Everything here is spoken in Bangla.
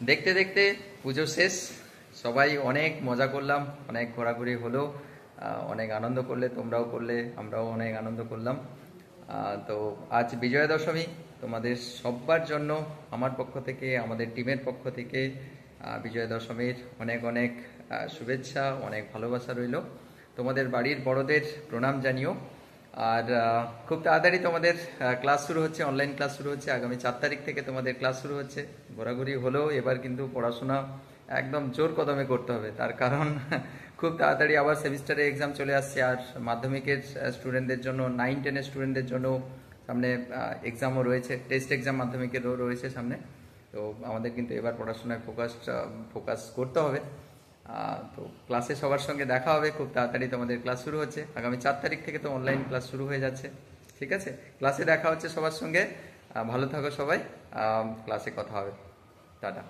দেখতে দেখতে পুজো শেষ, সবাই অনেক মজা করলাম, অনেক ঘোরাঘুরি হলো, অনেক আনন্দ করলে, তোমরাও করলে, আমরাও অনেক আনন্দ করলাম। তো আজ বিজয়া দশমী, তোমাদের সবার জন্য আমার পক্ষ থেকে, আমাদের টিমের পক্ষ থেকে বিজয়া দশমীর অনেক অনেক শুভেচ্ছা, অনেক ভালোবাসা রইল। তোমাদের বাড়ির বড়দের প্রণাম জানিও। আর খুব তাড়াতাড়ি তোমাদের ক্লাস শুরু হচ্ছে, অনলাইন ক্লাস শুরু হচ্ছে, আগামী 4 তারিখ থেকে তোমাদের ক্লাস শুরু হচ্ছে। ঘোরাঘুরি হলেও এবার কিন্তু পড়াশোনা একদম জোর কদমে করতে হবে, তার কারণ খুব তাড়াতাড়ি আবার সেমিস্টারে এক্সাম চলে আসছে। আর মাধ্যমিকের স্টুডেন্টদের জন্য, 9-10-এর স্টুডেন্টদের জন্য সামনে এক্সামও রয়েছে, টেস্ট এক্সাম মাধ্যমিকেরও রয়েছে সামনে। তো আমাদের কিন্তু এবার পড়াশোনায় ফোকাস করতে হবে। তো ক্লাসে সবার সঙ্গে দেখা হবে, খুব তাড়াতাড়ি তোমাদের ক্লাস শুরু হচ্ছে, আগামী 4 তারিখ থেকে তো অনলাইন ক্লাস শুরু হয়ে যাচ্ছে। ঠিক আছে, ক্লাসে দেখা হচ্ছে সবার সঙ্গে। ভালো থাকো সবাই, ক্লাসে কথা হবে। টাটা।